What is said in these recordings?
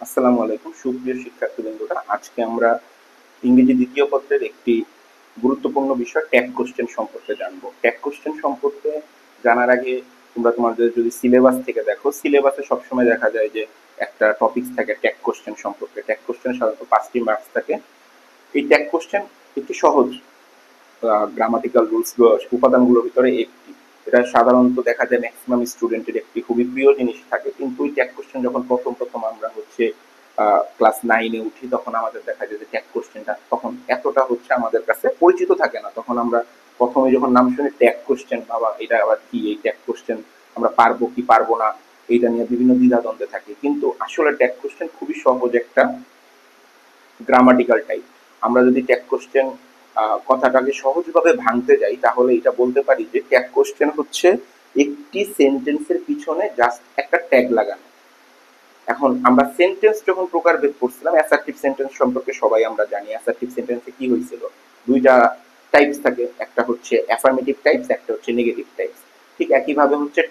আসসালামু আলাইকুম সুপ্রিয় শিক্ষার্থীবৃন্দরা, আজকে আমরা ইংরেজি দ্বিতীয় পত্রের একটি গুরুত্বপূর্ণ বিষয় ট্যাগ কোশ্চেন সম্পর্কে জানবো। ট্যাগ কোশ্চেন সম্পর্কে জানার আগে তোমরা তোমাদের যদি সিলেবাস থেকে দেখো, সিলেবাসে সবসময় দেখা যায় যে একটা টপিকস থাকে ট্যাগ কোশ্চেন সম্পর্কে। ট্যাগ কোশ্চেন সাধারণত 5টি মার্কস থাকে। এই ট্যাগ কোশ্চেন একটি সহজ গ্রামাটিক্যাল রুলস উপাদানগুলোর ভিতরে একটি। এটা সাধারণত দেখা যায় ম্যাক্সিমাম স্টুডেন্টের একটি খুবই প্রিয় জিনিস থাকে, কিন্তু এই ট্যাগ কোশ্চেন যখন প্রথম প্রথম আমরা হচ্ছে ক্লাস 9-এ উঠি, তখন আমাদের দেখা যায় যে ট্যাগ কোশ্চেনটা তখন এতটা হচ্ছে আমাদের কাছে পরিচিত থাকে না। তখন আমরা প্রথমে যখন নাম শুনি ট্যাগ কোশ্চেন, বাবা এটা আবার কি, এই ট্যাগ কোশ্চেন আমরা পারবো কি পারবো না, এইটা নিয়ে বিভিন্ন দ্বিধাদ্বন্দ্বে থাকি। কিন্তু আসলে ট্যাগ কোশ্চেন খুবই সহজ একটা গ্রামাটিক্যাল টাইপ। আমরা যদি ট্যাগ কোশ্চেন কথাটাকে সহজভাবে ভাঙতে যাই, তাহলে এটা বলতে পারি যে ট্যাগ কোশ্চেন হচ্ছে একটি সেন্টেন্সের পিছনে জাস্ট একটা ট্যাগ লাগানো। এখন আমরা সেন্টেন্স যখন প্রকারভেদ করছিলাম, অ্যাসার্টিভ সেন্টেন্স সম্পর্কে সবাই আমরা জানি। অ্যাসার্টিভ সেন্টেন্সে কি হয়েছিল, দুইটা টাইপস থাকে, একটা হচ্ছে অ্যাফার্মেটিভ টাইপস, একটা হচ্ছে নেগেটিভ টাইপস। ঠিক একইভাবে হচ্ছে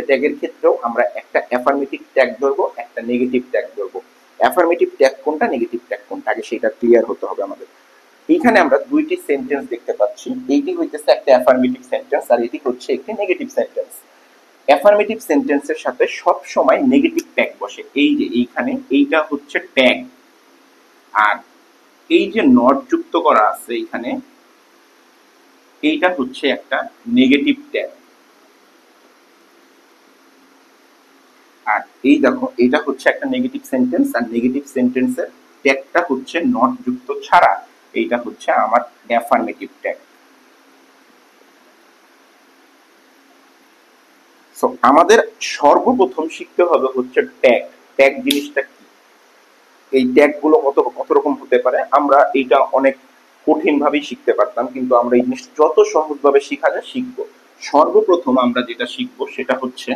ট্যাগের ক্ষেত্রেও আমরা একটা অ্যাফার্মেটিভ ট্যাগ ধরবো, একটা নেগেটিভ ট্যাগ ধরবো। অ্যাফার্মেটিভ ট্যাগ কোনটা, নেগেটিভ ট্যাগ কোনটা, আগে সেটা ক্লিয়ার হতে হবে আমাদের। এইখানে আমরা দুইটি সেন্টেন্স দেখতে পাচ্ছি, এইটি হইতেছে একটা অ্যাফার্মেটিভ সেন্টেন্স আর এটি হচ্ছে একটি নেগেটিভ সেন্টেন্স। অ্যাফার্মেটিভ সেন্টেন্সের সাথে সব সময় নেগেটিভ ট্যাগ বসে। এই যে এইখানে এইটা হচ্ছে ট্যাগ, আর এই যে নট যুক্ত করা আছে এখানে, এইটা হচ্ছে একটা নেগেটিভ ট্যাগ। আর এই দেখো, এটা হচ্ছে একটা নেগেটিভ সেন্টেন্স, আর নেগেটিভ সেন্টেন্সের ট্যাগটা হচ্ছে নট যুক্ত ছাড়া। এইটা হচ্ছে আমার অ্যাফার্মেটিভ ট্যাগ। সো আমাদের সর্বপ্রথম শিখতে হবে হচ্ছে ট্যাগ। ট্যাগ জিনিসটা কি, এই ট্যাগ গুলো কত কত রকম হতে পারে। আমরা এইটা অনেক কঠিন ভাবেই শিখতে পারতাম, কিন্তু আমরা এই জিনিস যত সহজ ভাবে শিখা যায় শিখবো। সর্বপ্রথম আমরা যেটা শিখবো সেটা হচ্ছে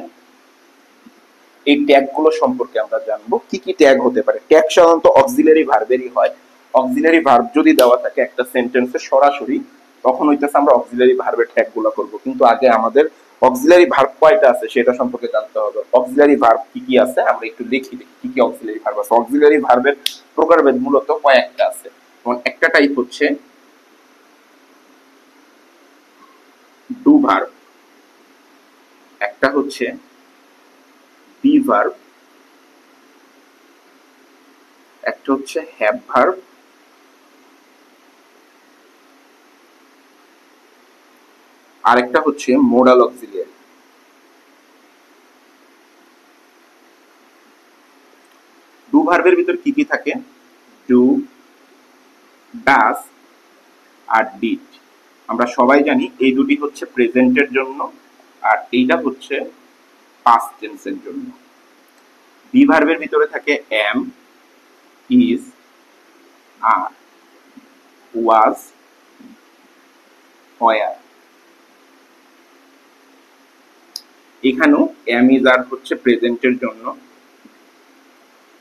এই ট্যাগ গুলো সম্পর্কে আমরা জানবো কি কি ট্যাগ হতে পারে। ট্যাগ সাধারণত অক্সিলারি ভার্বেরই হয়। অক্সিলারি ভার্ব যদি দেওয়া থাকে একটা সেন্টেন্সে সরাসরি, তখন হইতেছে আমরা অক্সিলারি ভার্বের ট্যাগ গুলো করবো। কিন্তু আগে আমাদের অক্সিলারি ভার্ব কয়টা আছে সেটা সম্পর্কে জানতে হবে। অক্সিলারি ভার্ব কি কি আছে আমরা একটু দেখি দেখি কি কি অক্সিলারি ভার্ব আছে। অক্সিলারি ভার্বের প্রকারভেদ মূলত কয়েকটা আছে। যেমন একটা টাইপ হচ্ছে ডু ভার্ব, একটা হচ্ছে বি ভার্ব, একটা হচ্ছে হ্যাভ ভার্ব, আরেকটা হচ্ছে মোডাল অক্সিলিয়ারি। ডু ভার্বের ভিতর কি কি থাকে, ডু, ডাস আর ডিড। আমরা সবাই জানি এই দুটি হচ্ছে প্রেজেন্টের জন্য, আর এইটা হচ্ছে পাস্ট টেন্সের জন্য। বি ভার্বের ভিতরে থাকে am, is, are, was, were. এখানেও এম ইজ আর হচ্ছে প্রেজেন্টের জন্য,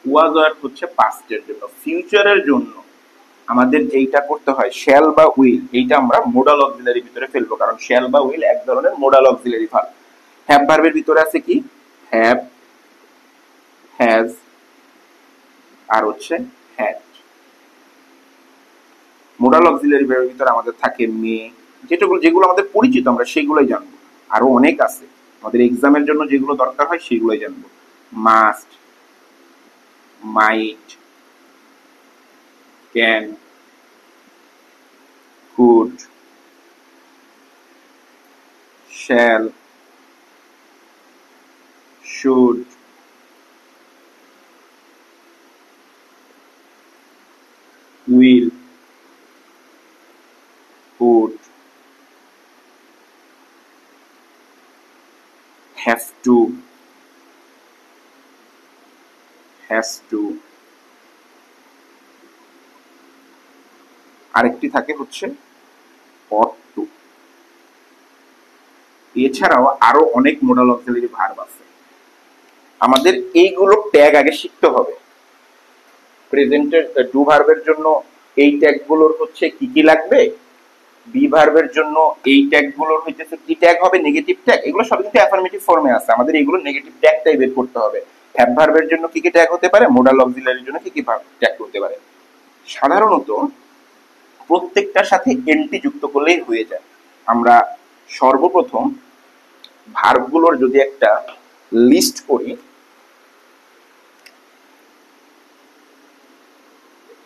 ওয়াজ ওয়ার হচ্ছে পাস্টের জন্য। ফিউচারের জন্য আমাদের যেইটা করতে হয় শ্যাল বা উইল, এইটা আমরা মোডাল অক্সিলারি ভিতরে ফেলবো, কারণ শ্যাল বা উইল এক ধরনের মোডাল অক্সিলারি ভার্ব। হ্যাভ ভার্বের ভিতরে আছে কি, হ্যাভ, হ্যাজ, আর হচ্ছে হ্যাড। মোডাল অক্সিলারি ভার্বের ভিতরে আমাদের থাকে মে, যেগুলো যেগুলো আমাদের পরিচিত আমরা সেগুলোই জানবো। আরো অনেক আছে, আমাদের এক্সামের জন্য যেগুলো দরকার হয় সেগুলোই জানবো। Must, might, can, could, shall, should, will, would, have to, has to। আরেকটি থাকে হচ্ছে ought to। এছাড়াও আরো অনেক মোডাল অক্সিলারি ভার্ব আছে। আমাদের এইগুলো ট্যাগ আগে শিখতে হবে। প্রেজেন্টের ডু ভার্বের জন্য এই ট্যাগ গুলোর হচ্ছে কি কি লাগবে, বি ভার্বের জন্য এই ট্যাগ গুলোর হইতেছে কি ট্যাগ হবে, নেগেটিভ ট্যাগ। এগুলো সব কিন্তু অ্যাফার্মেটিভ ফর্মে আছে, আমাদের এগুলো নেগেটিভ ট্যাগটাই বের করতে হবে। হ্যাভ ভার্বের জন্য কি কি ট্যাগ হতে পারে, মোডাল অক্সিলারির জন্য কি কি ট্যাগ হতে পারে। সাধারণত প্রত্যেকটার সাথে এনটি যুক্ত করলেই হয়ে যায়। আমরা সর্বপ্রথম ভার্বগুলোর যদি একটা লিস্ট করি,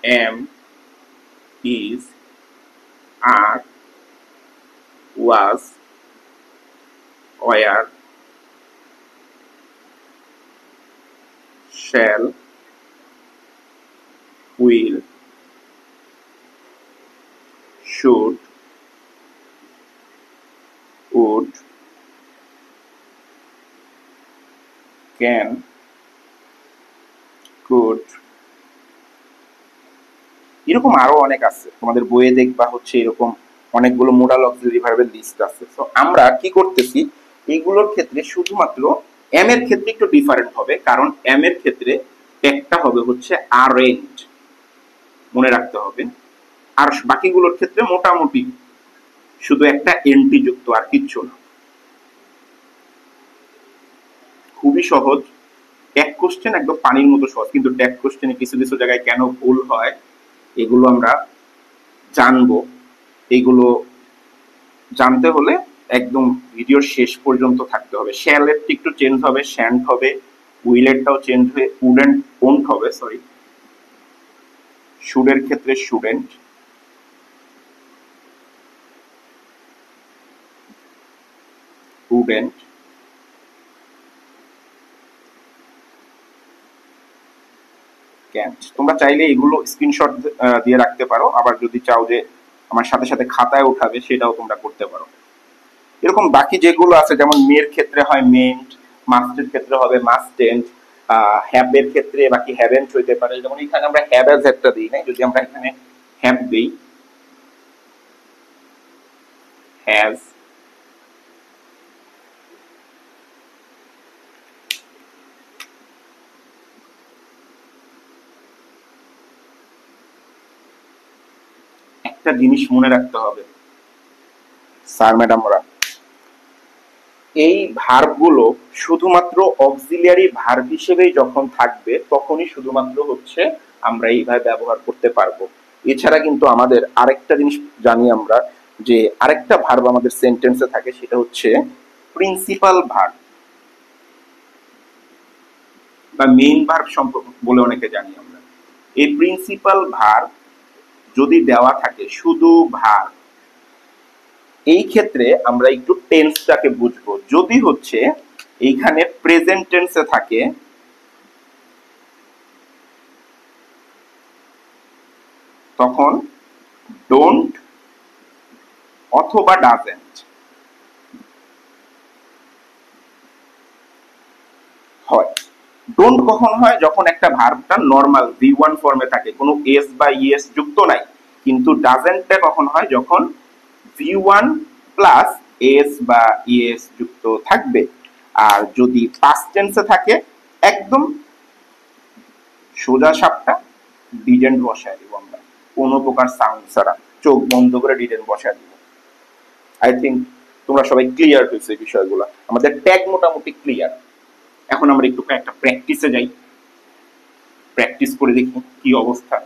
am, is, are, was, were, shall, will, should, would, can, could, এরকম আরো অনেক আছে, তোমাদের বইয়ে দেখবা হচ্ছে এরকম অনেকগুলো মোডাল অক্সিলারি ভার্বের লিস্ট আছে। তো আমরা কি করতেছি, এইগুলোর ক্ষেত্রে শুধুমাত্র এম এর ক্ষেত্রে একটু ডিফারেন্ট হবে, কারণ এম এর ক্ষেত্রে একটা হবে হচ্ছে আরেন্ট, মনে রাখতে হবে। আর বাকিগুলোর ক্ষেত্রে মোটামুটি শুধু একটা এনটি যুক্ত, আর কিচ্ছু না। খুবই সহজ ট্যাগ কোশ্চেন, একদম পানির মতো সহজ, কিন্তু ট্যাগ কোশ্চেনে কিছু কিছু জায়গায় কেন ভুল হয় এগুলো আমরা জানবো। এগুলো জানতে হলে একদম ভিডিওর শেষ পর্যন্ত থাকতে হবে। শ্যালেরটা একটু চেঞ্জ হবে, শ্যান্ট হবে, উইলেরটাও চেঞ্জ হয়ে উডেন্ট ওন্ট হবে, সরি। শুডের ক্ষেত্রে শুডেন্ট, উডেন্ট, ক্যান্ট। তোমরা চাইলে এগুলো স্ক্রিনশট দিয়ে রাখতে পারো, আবার যদি চাও যে আমার সাথে সাথে খাতায় উঠাবে সেটাও তোমরা করতে পারো। এরকম বাকি যেগুলো আছে, যেমন মেয়ের ক্ষেত্রে হয় মেন্ট, মাস্টের ক্ষেত্রে হবে মাস্টেন্ট, হ্যাবের ক্ষেত্রে বাকি হ্যাভেন্ট হইতে পারে। যেমন এখানে আমরা হ্যাভ এজ একটা দিই নাই, যদি আমরা এখানে হ্যাভ দিই, হ্যাজ, একটা জিনিস মনে রাখতে হবে স্যার ম্যাডামরা, এই ভার্বগুলো শুধুমাত্র অক্সিলিয়ারি ভার্ব হিসেবেই যখন থাকবে তখনই শুধুমাত্র হচ্ছে আমরা এইভাবে ব্যবহার করতে পারবো। এছাড়া কিন্তু আমাদের আরেকটা জিনিস জানি আমরা, যে আরেকটা ভার্ব আমাদের সেন্টেন্সে থাকে, সেটা হচ্ছে প্রিন্সিপাল ভার্ব বা মেইন ভার্ব বলে অনেকে জানি আমরা। এই প্রিন্সিপাল ভার্ব যদি দেওয়া থাকে শুধু ভার্ব, এই ক্ষেত্রে আমরা একটু টেন্সটাকে বুঝবো। যদি হচ্ছে এইখানে প্রেজেন্ট টেন্সে থাকে, তখন ডোন্ট অথবা ডাজেন্ট হয়। ডোন্ট কখন হয়, যখন একটা ভার্বটা নরমাল V1 ফর্মে থাকে, কোনো এস বা ইএস যুক্ত নাই। কিন্তু ডাজেন্টটা কখন হয়, যখন V1 প্লাস এস বা ইএস যুক্ত থাকবে। আর যদি পাস্ট টেন্সে থাকে, একদম সোজা সাপটা ডিডেন্ট বসায় দিব আমরা, কোনো প্রকার সাউন্ড ছাড়া, চোখ বন্ধ করে ডিডেন্ট বসায় দিব। আই থিঙ্ক তোমরা সবাই ক্লিয়ার হয়েছে বিষয়গুলো, আমাদের ট্যাগ মোটামুটি ক্লিয়ার। এখন আমরা একটু একটা প্র্যাকটিসে যাই, প্র্যাকটিস করে দেখি কি অবস্থা।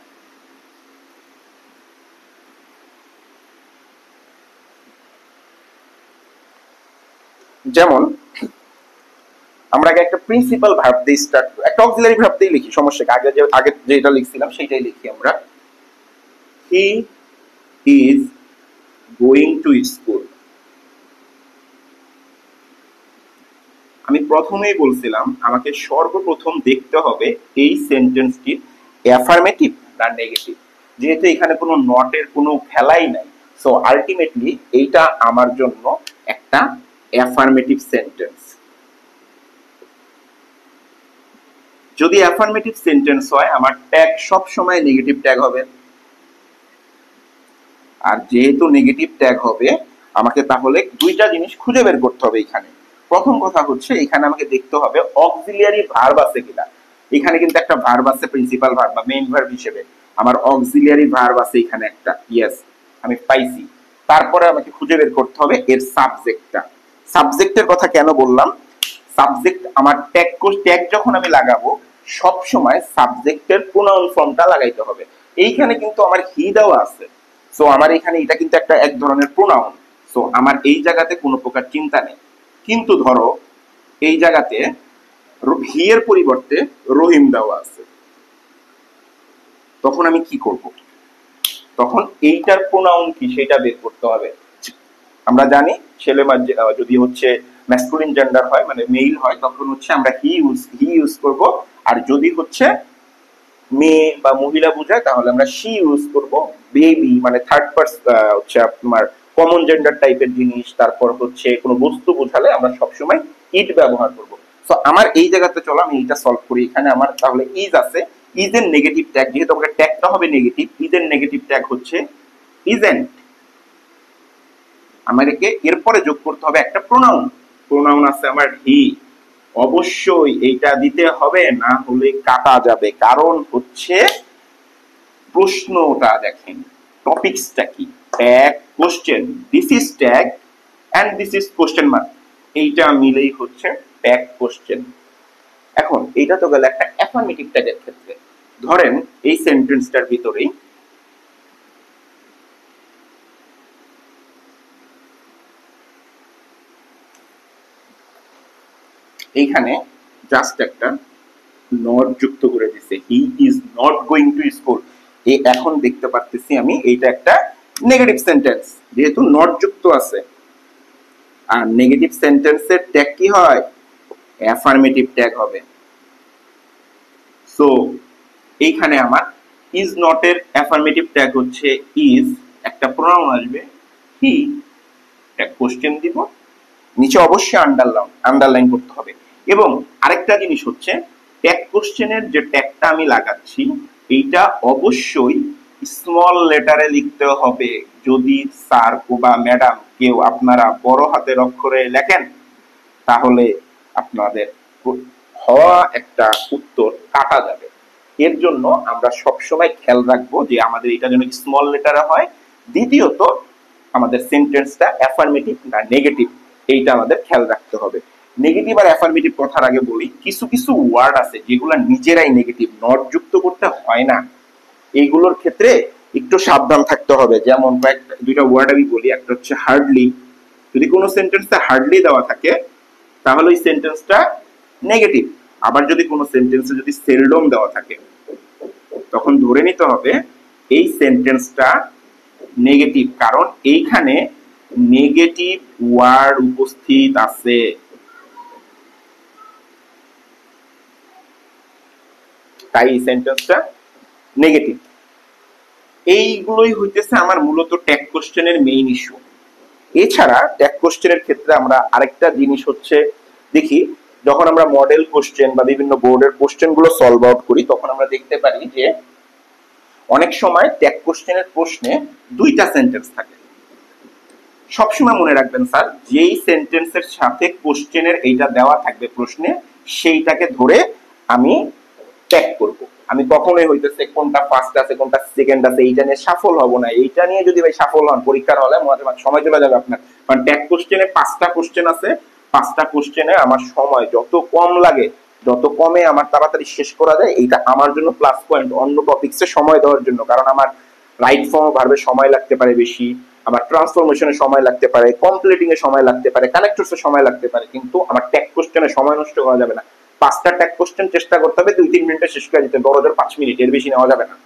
যেমন আমরা আগে একটা প্রিন্সিপাল ভার্ব দিয়ে স্টার্ট, একটা অক্সিলারি ভার্ব দিয়ে লিখি, সমস্যা কি, আগে যেটা লিখছিলাম সেটাই লিখি আমরা। He is going to school. আমি প্রথমেই বলছিলাম আমাকে সর্বপ্রথম দেখতে হবে এই সেন্টেন্সটি অ্যাফার্মেটিভ না নেগেটিভ। যেহেতু এখানে কোনো নটের কোনো খেলাই নাই, সো আলটিমেটলি এইটা আমার জন্য একটা অ্যাফার্মেটিভ সেন্টেন্স। যদি অ্যাফার্মেটিভ সেন্টেন্স হয়, আমার ট্যাগ সব সময় নেগেটিভ ট্যাগ হবে। আর যেহেতু নেগেটিভ ট্যাগ হবে, আমাকে তাহলে দুইটা জিনিস খুঁজে বের করতে হবে এখানে। প্রথম কথা হচ্ছে এখানে আমাকে দেখতে হবে অক্সিলিয়ারি ভার্ব আছে কিনা। এখানে কিন্তু একটা ভার্ব আছে প্রিন্সিপাল ভার্ব বা মেইন ভার্ব হিসেবে, আমার অক্সিলিয়ারি ভার্ব আছে এখানে একটা, ইয়েস আমি পাইছি। তারপরে আমাকে খুঁজে বের করতে হবে এর সাবজেক্টটা। সাবজেক্টের কথা কেন বললাম, সাবজেক্ট আমার ট্যাগ যখন আমি লাগাবো সব সময় সাবজেক্টের প্রোনাউন ফর্মটা লাগাইতে হবে। এইখানে কিন্তু আমার হি দেওয়া আছে, সো আমার এখানে এটা কিন্তু একটা এক ধরনের প্রোনাউন, সো আমার এই জায়গাতে কোনো প্রকার চিন্তা নেই। কিন্তু ধরো এই জায়গাতে হি এর পরিবর্তে রহিম দেওয়া আছে, তখন আমি কি করব? তখন এইটার প্রোনাউন কি সেটা বের করতে হবে। আমরা জানি ছেলে যদি হচ্ছে ম্যাসকুলিন জেন্ডার হয় মানে মেল হয় তখন হচ্ছে আমরা হি ইউজ করব, আর যদি হচ্ছে মেয়ে বা মহিলা বোঝায় তাহলে আমরা শি ইউজ করব। বেবি মানে থার্ড পারসন হচ্ছে আপনার কমন জেন্ডার টাইপের জিনিস, তারপর হচ্ছে কোনো বস্তু বোঝালে আমরা সবসময় ইট ব্যবহার করব। তো আমার এই জায়গাতে চলো আমি এটা সলভ করি। এখানে আমার তাহলে ইজ আছে, ইজ এর নেগেটিভ ট্যাগ, যেহেতু আমাদের ট্যাগটা হবে নেগেটিভ, ইজ এর নেগেটিভ ট্যাগ হচ্ছে ইজেন্ট। আমাদেরকে এরপরে যোগ করতে হবে একটা প্রোনাউন। প্রোনাউন আছে আমার হি, অবশ্যই এইটা দিতে হবে, না হলে কাটা যাবে। কারণ হচ্ছে প্রশ্নটা দেখেন, টপিকসটা কি, tag question, this is tag and this is question mark, এইটা মিলেই হচ্ছে ট্যাগ কোশ্চেন। এখন এইটা তো গেল একটা অ্যাফার্মেটিভ ট্যাগের ক্ষেত্রে। ধরেন এই সেন্টেন্সটার ভিতরেই এইখানে জাস্ট একটা নট যুক্ত করে দিছে, he is not going to school. এখন দেখতে পারতেছি আমি এইটা একটা নেগেটিভ সেন্টেন্স, যেহেতু নট যুক্ত আছে। আর নেগেটিভ সেন্টেন্সের ট্যাগ কি হয়? অ্যাফার্মেটিভ ট্যাগ হবে। সো এইখানে আমার ইজ নট এর অ্যাফার্মেটিভ ট্যাগ হচ্ছে ইজ, একটা প্রোনাউন আসবে হি, একটা কোশ্চেন দিব, নিচে অবশ্যই আন্ডারলাইন করতে হবে। এবং আরেকটা জিনিস হচ্ছে ট্যাগ কোশ্চেনের যে ট্যাগটা আমি লাগাচ্ছি এইটা অবশ্যই স্মল লেটারে লিখতে হবে। যদি স্যার বা ম্যাডাম কেউ আপনারা বড় হাতের অক্ষরে লেখেন তাহলে আপনাদের হওয়া একটা উত্তর কাটা যাবে। এর জন্য আমরা সবসময় খেয়াল রাখবো যে আমাদের এটা যেন স্মল লেটারে হয়। দ্বিতীয়ত আমাদের সেন্টেন্সটা অ্যাফার্মেটিভ না নেগেটিভ, এইটা আমাদের খেয়াল রাখতে হবে। নেগেটিভ আর অ্যাফার্মেটিভ কথার আগে বলি, কিছু কিছু ওয়ার্ড আছে যেগুলো নিজেরাই নেগেটিভ, নট যুক্ত করতে হয় না। এইগুলোর ক্ষেত্রে একটু সাবধান থাকতে হবে। যেমন দুইটা ওয়ার্ড আমি বলি, একটা হচ্ছে হার্ডলি। যদি কোনো সেন্টেন্সে হার্ডলি দেওয়া থাকে তাহলে ওই সেন্টেন্সটা নেগেটিভ। আবার যদি কোনো সেন্টেন্সে যদি সেলডম দেওয়া থাকে তখন ধরে নিতে হবে এই সেন্টেন্সটা নেগেটিভ, কারণ এইখানে নেগেটিভ ওয়ার্ড উপস্থিত আছে। তাই এই সেন্টেন্সটা নেগেটিভ। এইগুলোই হইতেছে আমার মূলত ট্যাগ কোশ্চেনের মেইন ইস্যু। এছাড়া ট্যাগ কোশ্চেনের ক্ষেত্রে আমরা আরেকটা জিনিস হচ্ছে দেখি, যখন আমরা মডেল কোশ্চেন বা বিভিন্ন বোর্ডের কোশ্চেন গুলো সলভ আউট করি তখন আমরা দেখতে পারি যে অনেক সময় ট্যাগ কোশ্চেনের প্রশ্নে দুইটা সেন্টেন্স থাকে। সবসময় মনে রাখবেন স্যার, যেই সেন্টেন্সের সাথে কোশ্চেনের এইটা দেওয়া থাকবে প্রশ্নে সেইটাকে ধরে আমি ট্যাগ করব। আমি কখনোই হইতেছে কোনটা ফার্স্ট আছে কোনটা সেকেন্ড আছে এইটা নিয়ে সফল হব না। এইটা নিয়ে যদি ভাই সফল হন পরীক্ষার হলে সময় চলে যাবে আপনার। কারণ ট্যাগ কোশ্চেনে 5টা কোশ্চেন আছে, 5টা কোশ্চেনে আমার সময় যত কম লাগে, যত কমে আমার তাড়াতাড়ি শেষ করা যায়, এইটা আমার জন্য প্লাস পয়েন্ট অন্য টপিকসে সময় দেওয়ার জন্য। কারণ আমার রাইট ফর্ম ভার্বে সময় লাগতে পারে বেশি, আমার ট্রান্সফরমেশনে সময় লাগতে পারে, কমপ্লিটিং এ সময় লাগতে পারে, কানেক্টরস এ সময় লাগতে পারে, কিন্তু আমার ট্যাগ কোশ্চেনে সময় নষ্ট করা যাবে না। 5টা ট্যাগ কোশ্চেন চেষ্টা করতে হবে 2-3 মিনিটে শেষ করে দিতে, বড়দের 5 মিনিট, এর বেশি নেওয়া যাবে না।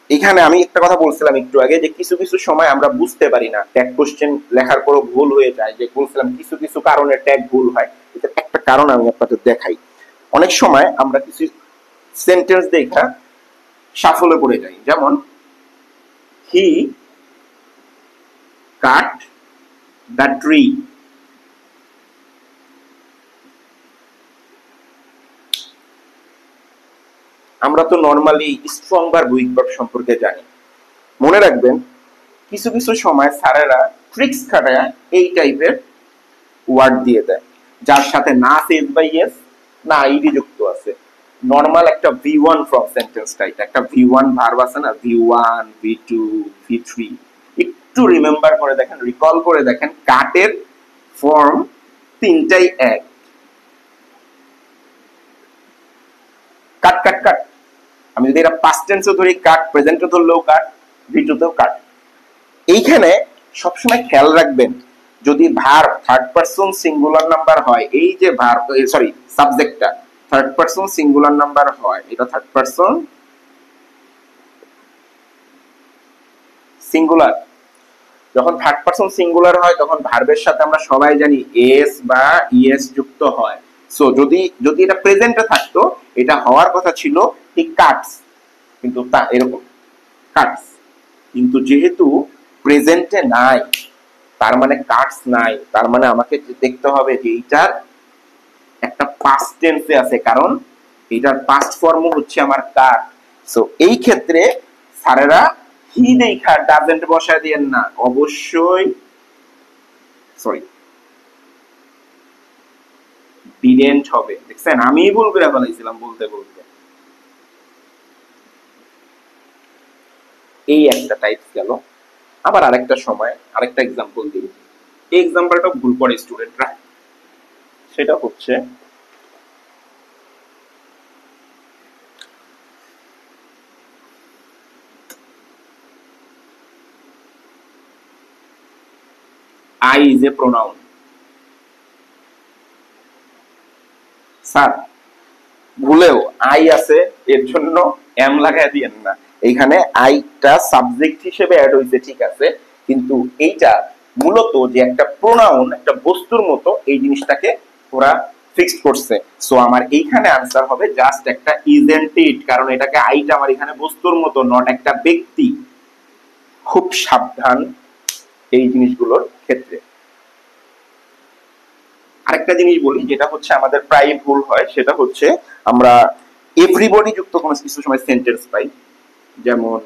এখানে আমি একটা কথা বলছিলাম একটু আগে যে কিছু কিছু সময় আমরা বুঝতে পারি না, ট্যাগ কোশ্চেন লেখার পরও ভুল হয়ে যায়, যে বলছিলাম কিছু কিছু কারণে ট্যাগ ভুল হয়। এটা একটা কারণ আমি আপনাদের দেখাই। অনেক সময় আমরা কিছু সেন্টেন্স দেখা সাফল্য পড়ে যাই, যেমন হি কাট দ্য ট্রি। আমরা তো normally strong verb week verb সম্পর্কে জানি। মনে রাখবেন কিছু কিছু সময় স্যারেরা ট্রিক্স খাটায় এই টাইপের ওয়ার্ড দিয়ে দেয় যার সাথে না সেজ বাই ইয়েস না আইডি যুক্ত আছে। নরমাল একটা V1 ফ্রম সেন্টেন্সটা, এটা একটা V1 ভার্ব আছে না, V1 V2 V3, একটু রিমেম্বার করে দেখেন, রিকল করে দেখেন কাটের ফর্ম তিনটাই এক। কাট কাট কাট। আমি যদি এটা পাস্ট টেন্সে ধরি কাট, প্রেজেন্টে ধরলেও কাট, ভিডিওতেও কাট। এইখানে সবসময় খেয়াল রাখবেন, যদি verb third person singular number হয়, এই যে ভার্ব সরি সাবজেক্টটা থার্ড পারসন সিঙ্গুলার নাম্বার হয়, এটা থার্ড পারসন সিঙ্গুলার। যখন থার্ড পারসন সিঙ্গুলার হয় তখন ভার্বের সাথে আমরা সবাই জানি এস বা ইএস যুক্ত হয়। সো যদি যদি এটা প্রেজেন্টে থাকতো, এটা হওয়ার কথা ছিল হি কাটস, কিন্তু তা এরকম কাটস, কিন্তু যেহেতু প্রেজেন্টে নাই, তার মানে কাটস নাই, তার মানে আমাকে দেখতে হবে যে এইটার একটা পাস্ট টেন্সে আছে, কারণ এটার পাস্ট ফর্ম হচ্ছে আমার কাট। সো এই ক্ষেত্রে স্যারেরা হি দেখা ডাজেন্ট বসায় দিয়েন না, অবশ্যই সরি ডিডেন্ট হবে। দেখছেন আমি ভুল করে ফেলাইছিলাম বলতে বলতে। এই একটা টাইপ গেল। আবার আরেকটা সময় আরেকটা এক্সাম্পল দিই, এই এক্সাম্পলটা ভুল করে স্টুডেন্টরা। সেটা হচ্ছে I is a pronoun. Sir ভুলেও আই আছে এর জন্য এম লাগাই দিয়েন না, এইখানে আইটা সাবজেক্ট হিসেবে অ্যাড হইছে ঠিক আছে, কিন্তু এইটা মূলত যে একটা প্রোনাউন, একটা বস্তুর মতো এই জিনিসটাকে ওরা ফিক্সড করছে। সো আমার এইখানে আনসার হবে জাস্ট একটা ইজেন্ট ইট, কারণ এটাকে আইটা আমার এখানে বস্তুর মতো, নট একটা ব্যক্তি। খুব সাবধান এই জিনিসগুলোর ক্ষেত্রে। আরেকটা জিনিস বলি যেটা হচ্ছে আমাদের প্রায় ভুল হয়, সেটা হচ্ছে আমরা এভরিবডি যুক্ত কোনো কিছু সময় সেন্টেন্স পাই, যেমন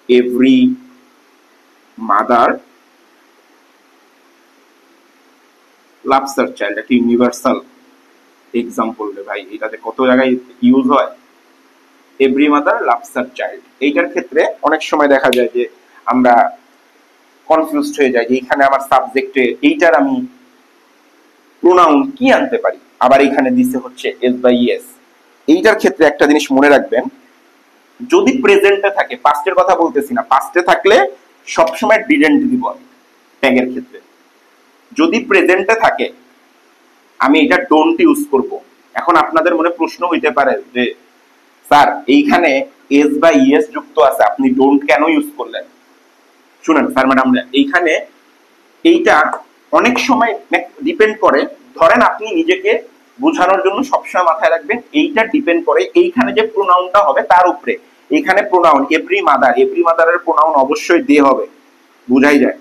every mother loves her child, একটা ইউনিভার্সাল এক্সাম্পল রে ভাই, এটাতে কত জায়গায় ইউজ হয় every mother loves her child. এইটার ক্ষেত্রে অনেক সময় দেখা যায় যে আমরা কনফিউজড হয়ে যাই যে এখানে আমার সাবজেক্টে এইটার আমি প্রোনাউন কি আনতে পারি, আবার এখানে দিছে হচ্ছে এস বাই এস। এইটার ক্ষেত্রে একটা জিনিস মনে রাখবেন, যদি প্রেজেন্টে থাকে, পাস্টের কথা বলতেছি না, পাস্টে থাকলে সবসময় ডিডেন্ট দিব আমি ট্যাগের ক্ষেত্রে। যদি প্রেজেন্টে থাকে আমি এটা ডোন্ট ইউজ করব। এখন আপনাদের মনে প্রশ্ন হইতে পারে যে স্যার এইখানে এস বা ইএস যুক্ত আছে, আপনি ডোন্ট কেন ইউজ করলেন? শুনেন স্যার ম্যাডাম, এইখানে এইটা অনেক সময় ডিপেন্ড করে, ধরেন আপনি নিজেকে বোঝানোর জন্য সবসময় মাথায় রাখবেন এইটা ডিপেন্ড করে এইখানে যে প্রোনাউনটা হবে তার উপরে। এখানে প্রোনাউন এভরি মাদারের প্রোনাউন অবশ্যই দে হবে, বুঝাই যায়,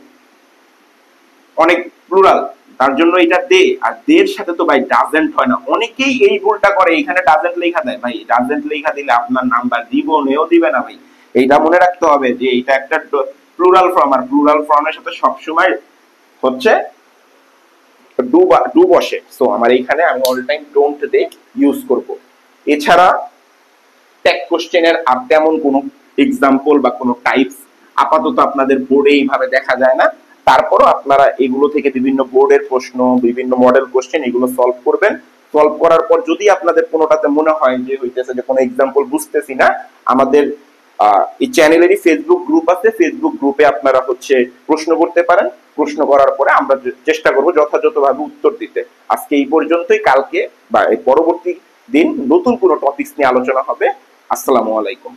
অনেক প্লুরাল, তার জন্য এটা দে। আর দের সাথে তো ভাই ডাজেন্ট হয় না, অনেকেই এই ভুলটা করে, এখানে ডাজেন্ট লেখা দেয়। ভাই ডাজেন্ট লেখা দিলে আপনার নাম্বার জীবনেও দিবে না ভাই। এইটা মনে রাখতে হবে যে এটা একটা প্লুরাল ফর্ম, আর প্লুরাল ফর্মের সাথে সবসময় হচ্ছে ডু বসে। সো আমার এইখানে আমি all time don't they use করব। এছাড়া ট্যাগ কোশ্চেনের আর তেমন কোনো এক্সাম্পল বা কোনো টাইপস আপাতত আপনাদের বোর্ডে এইভাবে দেখা যায় না, তারপরও আপনারা এগুলো থেকে বিভিন্ন বোর্ডের প্রশ্ন, বিভিন্ন মডেল কোশ্চেন এগুলো সলভ করবেন। সলভ করার পর যদি আপনাদের কোনোটাতে মনে হয় যে হইতেছে যে কোনো এক্সাম্পল বুঝতেছি না, আমাদের এই চ্যানেলেরই ফেসবুক গ্রুপ আছে, ফেসবুক গ্রুপে আপনারা হচ্ছে প্রশ্ন করতে পারেন। প্রশ্ন করার পরে আমরা চেষ্টা করব যথাযথভাবে উত্তর দিতে। আজকে এই পর্যন্তই, কালকে বা এই পরবর্তী দিন নতুন কোনো টপিকস নিয়ে আলোচনা হবে। আসসালামু আলাইকুম।